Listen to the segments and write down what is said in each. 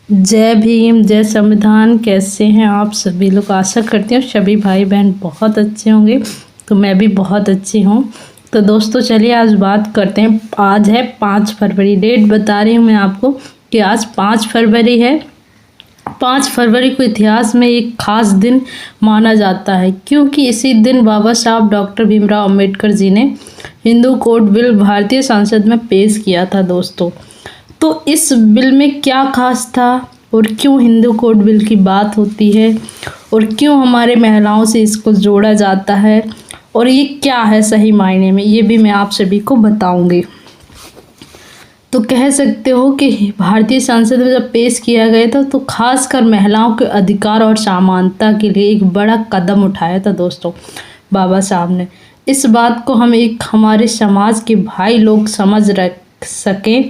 जय भीम, जय संविधान। कैसे हैं आप सभी लोग? आशा करती हूँ सभी भाई बहन बहुत अच्छे होंगे। तो मैं भी बहुत अच्छी हूँ। तो दोस्तों चलिए आज बात करते हैं। आज है 5 फरवरी। डेट बता रही हूँ मैं आपको कि आज 5 फरवरी है। 5 फरवरी को इतिहास में एक खास दिन माना जाता है, क्योंकि इसी दिन बाबा साहब डॉक्टर भीमराव अंबेडकर जी ने हिंदू कोड बिल भारतीय संसद में पेश किया था दोस्तों। तो इस बिल में क्या खास था और क्यों हिंदू कोड बिल की बात होती है और क्यों हमारे महिलाओं से इसको जोड़ा जाता है और ये क्या है सही मायने में, ये भी मैं आप सभी को बताऊंगी। तो कह सकते हो कि भारतीय संसद में जब पेश किया गया था तो खासकर महिलाओं के अधिकार और समानता के लिए एक बड़ा कदम उठाया था दोस्तों बाबा साहब ने। इस बात को हम एक हमारे समाज के भाई लोग समझ रख सकें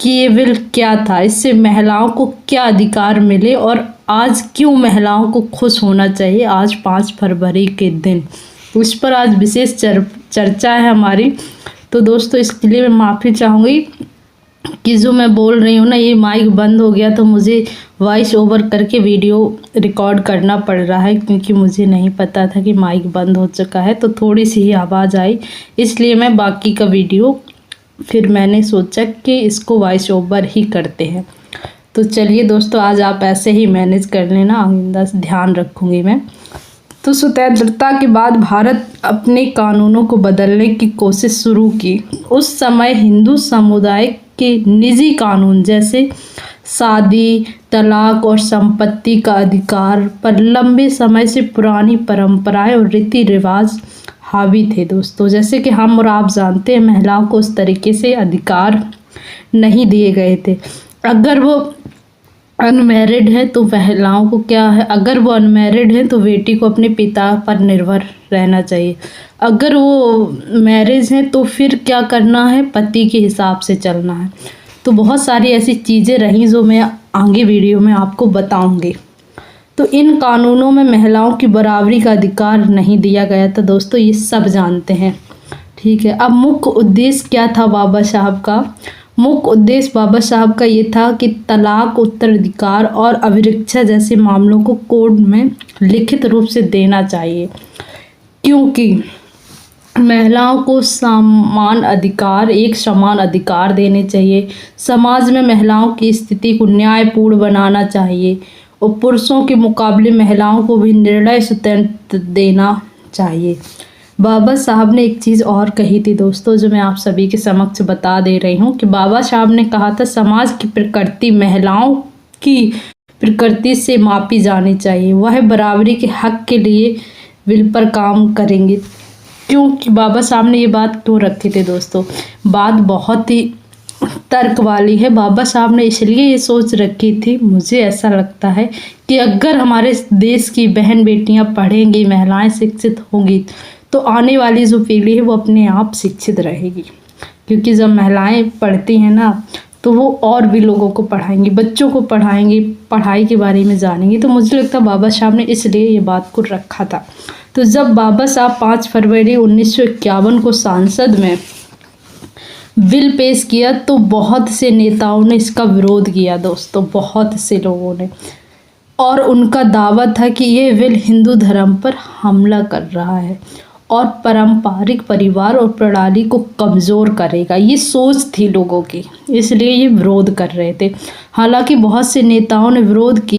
कि ये बिल क्या था, इससे महिलाओं को क्या अधिकार मिले और आज क्यों महिलाओं को खुश होना चाहिए आज 5 फरवरी के दिन। उस पर आज विशेष चर्चा है हमारी। तो दोस्तों इसके लिए मैं माफ़ी चाहूँगी कि जो मैं बोल रही हूँ ना, ये माइक बंद हो गया तो मुझे वॉइस ओवर करके वीडियो रिकॉर्ड करना पड़ रहा है, क्योंकि मुझे नहीं पता था कि माइक बंद हो चुका है। तो थोड़ी सी ही आवाज़ आई, इसलिए मैं बाकी का वीडियो फिर मैंने सोचा कि इसको वॉइस ओवर ही करते हैं। तो चलिए दोस्तों आज आप ऐसे ही मैनेज कर लेना, आइंदा ध्यान रखूँगी मैं। तो स्वतंत्रता के बाद भारत अपने कानूनों को बदलने की कोशिश शुरू की। उस समय हिंदू समुदाय के निजी कानून जैसे शादी, तलाक और संपत्ति का अधिकार पर लंबे समय से पुरानी परंपराएं और रीति रिवाज हावी थे दोस्तों। जैसे कि हम और आप जानते हैं महिलाओं को उस तरीके से अधिकार नहीं दिए गए थे। अगर वो अनमैरिड है तो महिलाओं को क्या है, अगर वो अनमैरिड है तो बेटी को अपने पिता पर निर्भर रहना चाहिए। अगर वो मैरिज है तो फिर क्या करना है, पति के हिसाब से चलना है। तो बहुत सारी ऐसी चीज़ें रहीं जो मैं आगे वीडियो में आपको बताऊंगी। तो इन कानूनों में महिलाओं की बराबरी का अधिकार नहीं दिया गया था दोस्तों, ये सब जानते हैं। ठीक है, अब मुख्य उद्देश्य क्या था बाबा साहब का? मुख्य उद्देश्य बाबा साहब का ये था कि तलाक, उत्तराधिकार और अभिरक्षा जैसे मामलों को कोड में लिखित रूप से देना चाहिए, क्योंकि महिलाओं को एक समान अधिकार देने चाहिए। समाज में महिलाओं की स्थिति को न्यायपूर्ण बनाना चाहिए और पुरुषों के मुकाबले महिलाओं को भी निर्णय स्वतंत्र देना चाहिए। बाबा साहब ने एक चीज़ और कही थी दोस्तों, जो मैं आप सभी के समक्ष बता दे रही हूँ कि बाबा साहब ने कहा था समाज की प्रकृति महिलाओं की प्रकृति से मापी जानी चाहिए। वह बराबरी के हक के लिए बिल पर काम करेंगे। क्योंकि बाबा साहब ने ये बात क्यों रखी थी दोस्तों? बात बहुत ही तर्क वाली है। बाबा साहब ने इसलिए ये सोच रखी थी, मुझे ऐसा लगता है कि अगर हमारे देश की बहन बेटियां पढ़ेंगी, महिलाएं शिक्षित होंगी, तो आने वाली जो पीढ़ी है वो अपने आप शिक्षित रहेगी। क्योंकि जब महिलाएं पढ़ती हैं ना तो वो और भी लोगों को पढ़ाएंगी, बच्चों को पढ़ाएंगी, पढ़ाई के बारे में जानेंगी। तो मुझे लगता है बाबा साहब ने इसलिए ये बात को रखा था। तो जब बाबा साहब 5 फरवरी 1951 को संसद में बिल पेश किया तो बहुत से नेताओं ने इसका विरोध किया दोस्तों, बहुत से लोगों ने। और उनका दावा था कि ये बिल हिंदू धर्म पर हमला कर रहा है और पारंपरिक परिवार और प्रणाली को कमज़ोर करेगा। ये सोच थी लोगों की, इसलिए ये विरोध कर रहे थे। हालांकि बहुत से नेताओं ने विरोध किया।